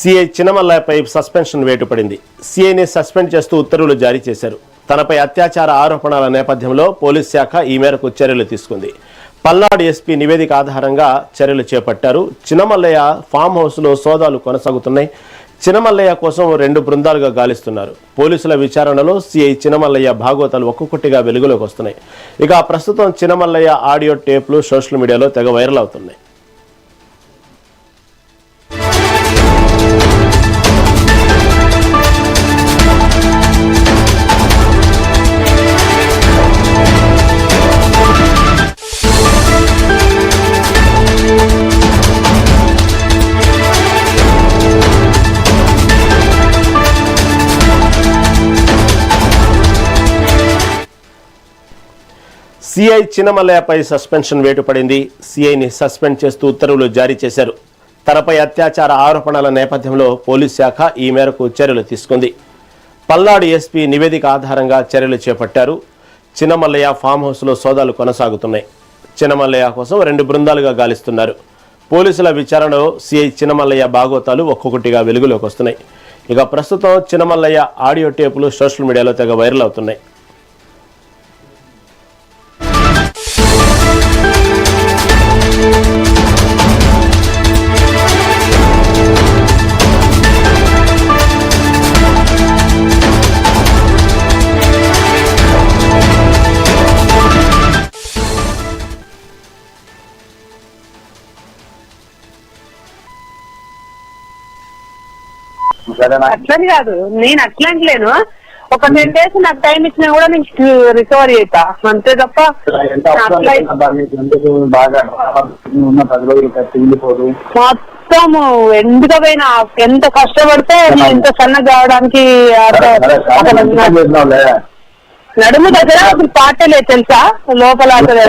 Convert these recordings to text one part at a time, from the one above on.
CI చినమల్లయ్యపై suspension వేటు పడింది. సీఐని suspend చేస్తూ ఉత్తర్వులు జారీ చేశారు. తనపై అత్యాచార ఆరోపణల నేపథ్యంలో పోలీస్ శాఖ ఈ మేరకు చర్యలు తీసుకుంది. పల్నాడు ఎస్పీ నివేదిక ఆధారంగా చర్యలు చేపట్టారు. చినమల్లయ్య ఫామ్ హౌస్లో సోదాలు కొనసాగుతున్నాయి. చినమల్లయ్య కోసం 2 బృందాలుగా గాలిస్తున్నారు. పోలీసుల విచారణలో సీఐ చినమల్లయ్య భాగోతాలు ఒక్కొక్కటిగా వెలుగులోకి వస్తున్నాయి. ఇక ప్రస్తుతం చినమల్లయ్య ఆడియో టేప్లు సోషల్ మీడియాలో తెగ వైరల్ అవుతున్నాయి. సీఐ చినమల్లయ్యపై సస్పెన్షన్ వేటు పడింది. సీఐని సస్పెండ్ చేస్తూ ఉత్తర్వులు జారీ చేశారు. తనపై అత్యాచార ఆరోపణల నేపథ్యంలో పోలీస్ శాఖ ఈ మేరకు చర్యలు తీసుకుంది. పల్నాడు ఎస్పీ నివేదిక ఆధారంగా చర్యలు చేపట్టారు. చినమల్లయ్య ఫామ్ హౌస్లో సోదాలు కొనసాగుతున్నాయి. చినమల్లయ్య కోసం 2 బృందాలుగా గాలిస్తున్నారు. పోలీసుల విచారణలో సీఐ చినమల్లయ్య భాగోతాలు ఒక్కొక్కటిగా వెలుగులోకి వస్తున్నాయి. ఇక ప్రస్తుతం చినమల్లయ్య ఆడియో టేపులు సోషల్ మీడియాలో తెగ వైరల్ అవుతున్నాయి. అట్లని కాదు, నేను అట్లా అంటలేను. ఒక 10 days నాకు టైం ఇచ్చినా కూడా నేను రికవరీ అవుతా, అంతే తప్ప మొత్తం ఎందుకు పోయినా ఎంత కష్టపడితే ఎంత సన్నగా కావడానికి నడుము దగ్గర అసలు పాటే లేదు తెలుసా, లోపల అసలు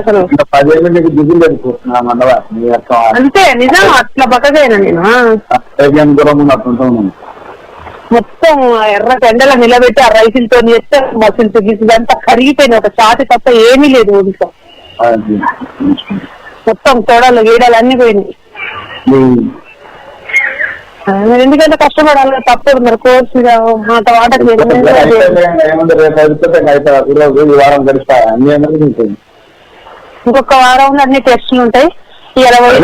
అంతే నిజం. అట్లా బక్కగైనా నేను మొత్తం ఎర్ర ఎండలో నిలబెట్టి ఆ రైతులతో చేస్తే మసిల్స్ గీసులు అంతా కరిగిపోయినాయి. ఒక చాతి తప్ప ఏమీ లేదు ఒంట్లో. మొత్తం తొడలు గీడలు అన్ని పోయినాయి. ఎందుకంటే కష్టపడాలి, తప్పదు మరి. కోర్సు మాట వాటకి ఇంకొక వారంలో అన్ని టెస్టులు ఉంటాయి. 20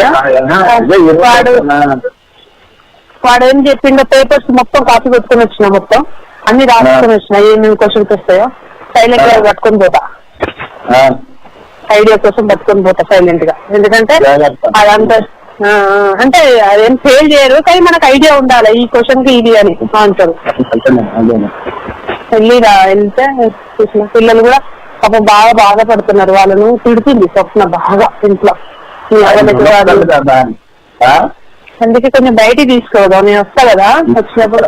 వాడు ఏం చెప్పిండో పేపర్స్ మొత్తం కాపీ పెట్టుకుని వచ్చిన, మొత్తం అన్ని రాసుకొని వచ్చిన. ఏమేమి క్వశ్చన్స్ వస్తాయో సైలెంట్ గా పట్టుకొని పోతా, ఐడియా కోసం పట్టుకొని పోతా సైలెంట్ గా. ఎందుకంటే అదంతా అంటే అదేం ఫెయిల్ చేయరు, కానీ మనకు ఐడియా ఉండాలి ఈ క్వశ్చన్ కి ఇది అని ఆన్సర్. వెళ్తే చూసిన పిల్లలు కూడా పాపం బాగా బాధపడుతున్నారు. వాళ్ళను తిడుతుంది స్వప్న బాగా ఇంట్లో. అందుకే కొంచెం బయటికి తీసుకోదా, నేను వస్తా కదా వచ్చినప్పుడు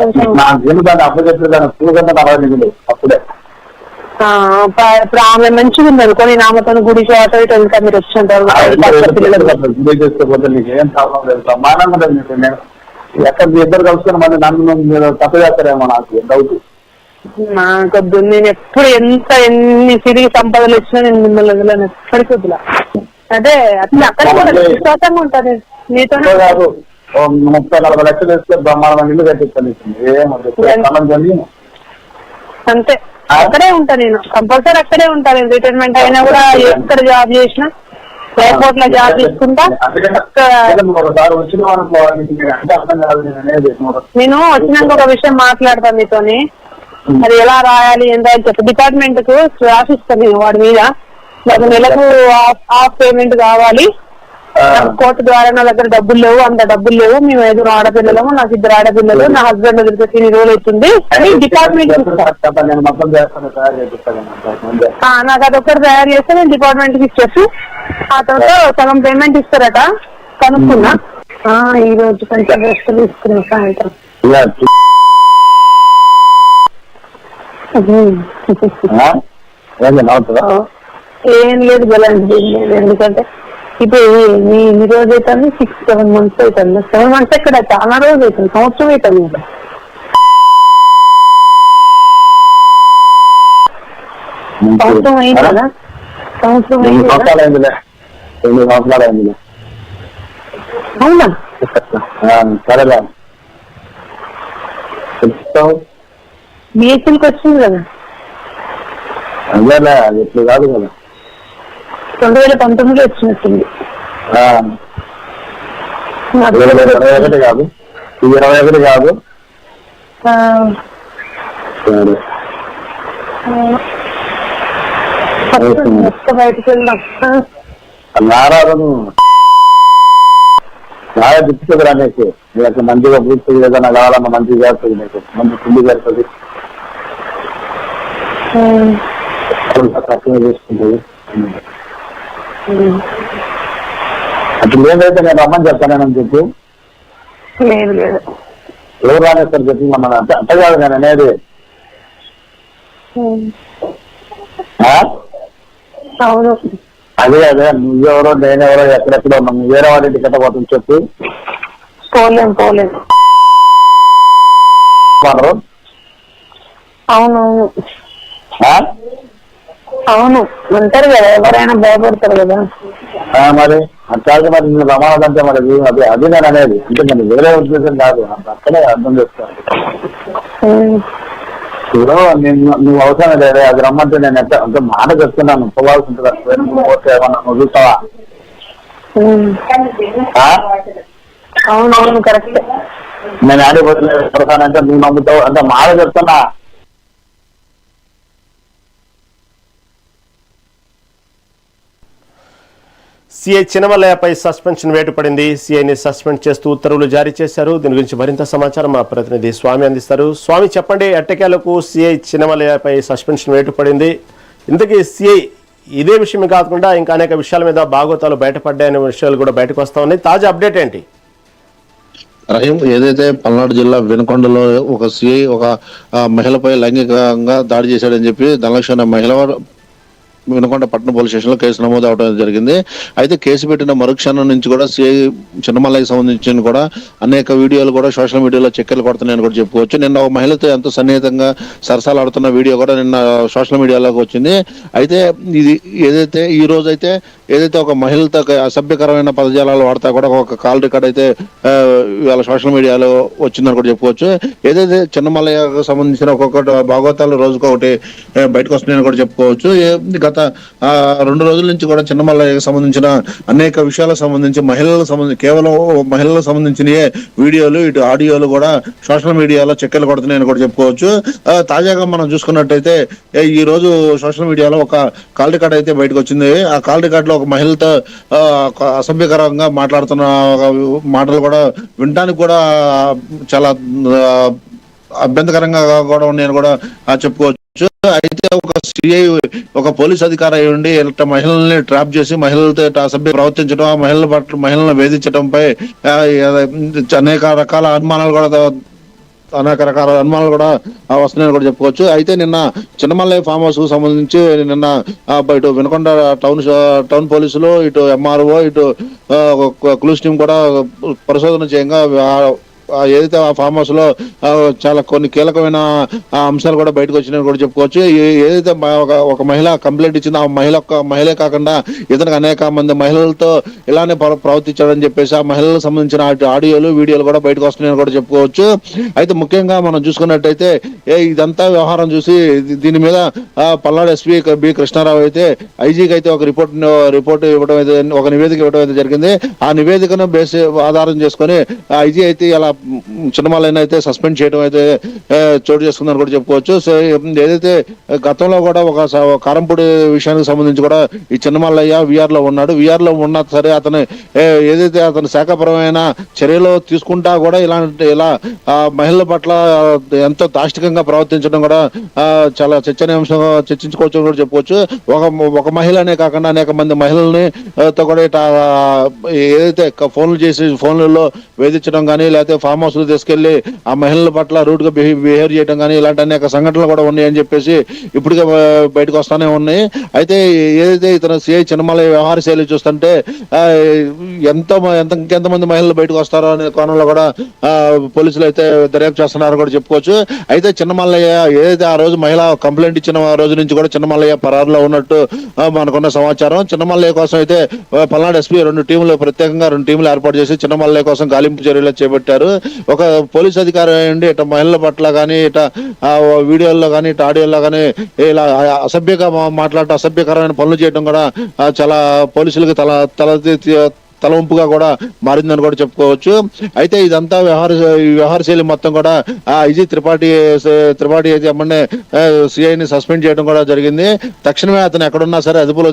ఇప్పుడు ఆమె మంచిగా ఉంది అనుకో, నేను ఆమెతో గుడికి ఆటో ఇటు వెళ్తా. మీరు వచ్చినట్టు నాకొద్దు. నేను ఎప్పుడు ఎన్ని తిరిగి సంపదలు వచ్చినా నేను మిమ్మల్ని ఎప్పటికీ వద్దులా. అదే అట్లా అక్కడ కూడా విశ్వాసంగా ఉంటాను నీతో. 30-40 లక్షలు వేస్తే బ్రహ్మాండమైన ఇల్లు కట్టిస్తాను. అంతే, అక్కడే ఉంటా నేను, కంపల్సరీ అక్కడే ఉంటాను. రిటైర్మెంట్ అయినా కూడా ఎక్కడ జాబ్ చేసినా ఎయిర్పోర్ట్ లో జాబ్ తీసుకుంటా. నేను వచ్చినాక ఒక విషయం మాట్లాడతాను నీతోని. అది ఎలా రాయాలి ఏంటో అని చెప్పి డిపార్ట్మెంట్ కు రాసిస్తాను నేను వాడి మీద. నాకు నెలకు హాఫ్ పేమెంట్ కావాలి, కోర్టు ద్వారా నా దగ్గర డబ్బులు లేవు, అంత డబ్బులు లేవు, మేము 5 ఆడపిల్లలము, నాకు 2 ఆడపిల్లలు, నా హస్బెండ్ దగ్గర 3 రోజులు అవుతుంది అని డిపార్ట్మెంట్ నాకు అదొక్కటి తయారు చేస్తే నేను డిపార్ట్మెంట్ కి ఇచ్చేసి ఆ తర్వాత సగం పేమెంట్ ఇస్తారట. కనుక్కున్నా ఈ రోజు కొంచెం రెస్ట్ తీసుకున్నా సాయంత్రం. ఏం లేదు బలండి, ఎందుకంటే ఇప్పుడు ఈ రోజు అవుతుంది 6-7 months అవుతుంది. 7 months ఎక్కడ, చాలా రోజు అవుతుంది, సంవత్సరం అవుతుంది. సంవత్సరం అయింది కదా, సంవత్సరం అయింది. అవునా? సరేలే. చెప్తావు బిఎస్సీకి వచ్చింది కదా, అదేలే, అది ఎప్పుడు కాదు కదా. 2019 వచ్చినట్టుంది. 21 కాదు, 21 కాదు. సరే బయటకు వెళ్దాం. నారాధను బాగా గుర్తుంది రా నీకు. నీకు మంచిగా పూర్తి ఏదైనా కావాలన్నా మంచిగా చేస్తుంది, నీకు మంచి తిండి పెడుతుంది, తక్కువ చేసుకుంటుంది. అట్లా లేదైతే నేను రమ్మని చెప్తానని చెప్పు. లేదు లేదు, ఎవరు రానేస్తారు చెప్పి మమ్మల్ని అంట కాదు నేను అనేది. అవును, అదే అదే, నువ్వెవరో నేనెవరో ఎక్కడెక్కడో ఉన్నాం, వేరే వాడి ఇంటికి ఎట్ట పోతుంది చెప్పు. పోలేం. అవునవును అవును అంటారు కదా, ఎవరైనా భయపడతారు కదా. మరి అట్లాగే మరి నేను రమాలంటే మరి అది అది నేను అనేది, అంటే నేను వేరే ఉద్దేశం కాదు, అక్కడే అర్థం చేస్తాను. ఇప్పుడు నువ్వు అవసరం లేదు, అది రమ్మంటే నేను ఎంత అంటే మాట చెప్తున్నాను, పోవాల్సి ఉంటుంది. పోతే ఏమన్నా నువ్వు చూస్తావా? అవునవును కరెక్ట్. నేను ఆడిపోతానంటే నువ్వు నమ్ముతావు అంటే మాట చెప్తున్నా. సిఐ చినమల్లయ్యపై సస్పెన్షన్ వేటు పడింది. సిఐని సస్పెండ్ చేస్తూ ఉత్తర్వులు జారీ చేశారు. దీని గురించి మరింత సమాచారం మా ప్రతినిధి స్వామి అందిస్తారు. స్వామి చెప్పండి, ఎట్టకేలకు సిఐ చినమల్లయ్యపై సస్పెన్షన్ వేటు పడింది. ఇంతకీ సిఐ ఇదే విషయం కాకుండా ఇంకా అనేక విషయాల మీద భాగోతాలు బయటపడ్డాయనే విషయాలు కూడా బయటకు వస్తా ఉన్నాయి. తాజా అప్డేట్ ఏంటి? రహీం, ఏదైతే పల్నాడు జిల్లా వినుకొండలో ఒక సిఐ ఒక మహిళపై లైంగికంగా దాడి చేశాడని చెప్పి ధనలక్ష్మి అనే మహిళ వినుకొండ పట్టణ పోలీస్ స్టేషన్ లో కేసు నమోదు అవడం జరిగింది. అయితే కేసు పెట్టిన మరుక్షణం నుంచి కూడా సిఐ చిన్నమల్లయ్యకి సంబంధించిన కూడా అనేక వీడియోలు కూడా సోషల్ మీడియాలో చక్కెర్లు కొడుతున్నాయని కూడా చెప్పుకోవచ్చు. నిన్న ఒక మహిళతో ఎంతో సన్నిహితంగా సరసాలాడుతున్న వీడియో కూడా నిన్న సోషల్ మీడియాలోకి వచ్చింది. అయితే ఇది ఈ రోజు అయితే ఏదైతే ఒక మహిళతో అసభ్యకరమైన పదజాలాలు వాడతా కూడా ఒక కాల్ రికార్డ్ అయితే ఇవాళ సోషల్ మీడియాలో వచ్చిందని కూడా చెప్పుకోవచ్చు. ఏదైతే చిన్నమల్లయ్యకు సంబంధించిన ఒక్కొక్కటి భాగవతాలు రోజుకొకటి బయటకు వస్తున్నాయని కూడా చెప్పుకోవచ్చు. గత 2 రోజుల నుంచి కూడా చిన్నమల్లయ్యకు సంబంధించిన అనేక విషయాలకు సంబంధించి కేవలం మహిళలకు సంబంధించిన వీడియోలు ఇటు ఆడియోలు కూడా సోషల్ మీడియాలో చక్కెర్లు కొడుతున్నాయని కూడా చెప్పుకోవచ్చు. తాజాగా మనం చూసుకున్నట్టయితే ఈ రోజు సోషల్ మీడియాలో ఒక కాల్ రికార్డ్ అయితే బయటకు వచ్చింది. ఆ కాల్ రికార్డ్ లో ఒక మహిళతో అసభ్యకరంగా మాట్లాడుతున్న మాటలు కూడా వినడానికి కూడా చాలా అభ్యంతకరంగా కూడా ఉన్నాయని కూడా చెప్పుకోవచ్చు. అయితే ఒక సిఐ ఒక పోలీస్ అధికారి అయి ఉండి ఇట్లా మహిళల్ని ట్రాప్ చేసి మహిళలతో అసభ్య ప్రవర్తించడం, ఆ మహిళలను వేధించడంపై అనేక రకాల అనుమానాలు కూడా వస్తున్నాయని కూడా చెప్పుకోవచ్చు. అయితే నిన్న చిన్నమల్లయ్య ఫామ్ హౌస్ కు సంబంధించి నిన్న ఇటు వినుకొండ టౌన్ పోలీసులు, ఇటు ఎంఆర్ఓ, ఇటు క్లూస్ టీం కూడా పరిశోధన చేయంగా ఏదైతే ఆ ఫామ్ హౌస్ లో చాలా కొన్ని కీలకమైన అంశాలు కూడా బయటకు వచ్చినాయని కూడా చెప్పుకోవచ్చు. ఏదైతే ఒక మహిళ కంప్లైంట్ ఇచ్చిందో ఆ మహిళే కాకుండా ఇతనికి అనేక మంది మహిళలతో ఇలానే ప్రవర్తించాడని చెప్పేసి ఆ మహిళలకు సంబంధించిన ఆడియోలు వీడియోలు కూడా బయటకు వస్తున్నాయని కూడా చెప్పుకోవచ్చు. అయితే ముఖ్యంగా మనం చూసుకున్నట్టయితే ఇదంతా వ్యవహారం చూసి దీని మీద పల్నాడు ఎస్పీ బి కృష్ణారావు అయితే ఐజీకి అయితే ఒక రిపోర్ట్ ఇవ్వడం అయితే, ఒక నివేదిక ఇవ్వడం అయితే జరిగింది. ఆ నివేదికను ఆధారం చేసుకొని ఐజీ అయితే ఇలా చిన్నమల్లయ్యని అయితే సస్పెండ్ చేయడం అయితే చోటు చేసుకుందని కూడా చెప్పుకోవచ్చు. సో ఏదైతే గతంలో కూడా ఒక కారంపూడి విషయానికి సంబంధించి కూడా ఈ చిన్నమల్లయ్య విఆర్ లో ఉన్నాడు. విఆర్ లో ఉన్నా సరే అతను ఏదైతే అతను శాఖపరమైన చర్యలు తీసుకుంటా కూడా ఇలా మహిళల పట్ల ఎంతో దాష్టికంగా ప్రవర్తించడం కూడా చాలా చర్చనీయాంశంగా చర్చించుకోవచ్చు కూడా చెప్పుకోవచ్చు. ఒక మహిళనే కాకుండా అనేక మంది మహిళల్ని తో కూడా ఏదైతే ఫోన్లు చేసి ఫోన్లలో వేధించడం కానీ, లేకపోతే ఫామ్ హౌస్ లో తీసుకెళ్లి ఆ మహిళల పట్ల రూట్ గా బిహేవ్ చేయడం కానీ ఇలాంటి అనేక సంఘటనలు కూడా ఉన్నాయని చెప్పేసి ఇప్పటికే బయటకు వస్తానే ఉన్నాయి. అయితే ఏదైతే ఇతను సిఐ చిన్నమల్లయ్య వ్యవహార శైలి చూస్తుంటే ఇంకెంతమంది మహిళలు బయటకు వస్తారో అనే కోణంలో కూడా పోలీసులు అయితే దర్యాప్తు చేస్తున్నారని కూడా చెప్పుకోవచ్చు. అయితే చిన్నమల్లయ్య ఏదైతే ఆ రోజు మహిళ కంప్లైంట్ ఇచ్చిన రోజు నుంచి కూడా చిన్నమల్లయ్య పరారులో ఉన్నట్టు మనకున్న సమాచారం. చిన్నమల్లయ్య కోసం అయితే పల్నాడు ఎస్పీ ప్రత్యేకంగా 2 టీంలు ఏర్పాటు చేసి చిన్నమల్లయ్య కోసం గాలింపు చర్యలు చేపట్టారు. ఒక పోలీస్ అధికారి అయ్యండి ఇట మహిళల పట్ల కానీ ఇట వీడియోల్లో కానీ ఇట ఆడియోల్లో కానీ ఇలా అసభ్యంగా మాట్లాడటం, అసభ్యకరమైన పనులు చేయడం కూడా చాలా పోలీసులకు తలవంపుగా కూడా మారిందని కూడా చెప్పుకోవచ్చు. అయితే ఇదంతా వ్యవహార శైలి మొత్తం కూడా ఐజీ త్రిపాఠి అయితే ఎమ్మెల్యే సిఐని సస్పెండ్ చేయడం కూడా జరిగింది. తక్షణమే అతను ఎక్కడున్నా సరే అదుపులో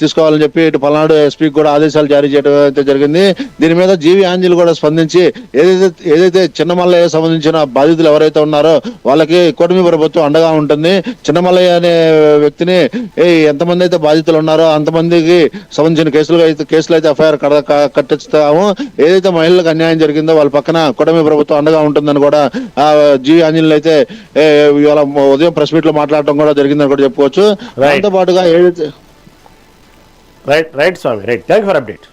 తీసుకోవాలని చెప్పి ఇటు పల్నాడు ఎస్పీకి కూడా ఆదేశాలు జారీ చేయడం అయితే జరిగింది. దీని మీద జీవి ఆంజలి కూడా స్పందించి ఏదైతే చిన్నమల్లయ్య సంబంధించిన బాధితులు ఎవరైతే ఉన్నారో వాళ్ళకి కూటమి ప్రభుత్వం అండగా ఉంటుంది. చిన్నమల్లయ్య అనే వ్యక్తిని ఎంతమంది అయితే బాధితులు ఉన్నారో అంతమందికి సంబంధించిన కేసులు అయితే ఎఫ్ఐఆర్ కట్టిస్తాము. ఏదైతే మహిళలకు అన్యాయం జరిగిందో వాళ్ళ పక్కన కూటమి ప్రభుత్వం అండగా ఉంటుందని కూడా జీవి ఆంజనేయులు అయితే ఇవాళ ఉదయం ప్రెస్ మీట్ లో మాట్లాడటం కూడా జరిగిందని కూడా చెప్పుకోవచ్చు. దాంతో పాటుగా ఏదైతే right Swami, right, thank you for update.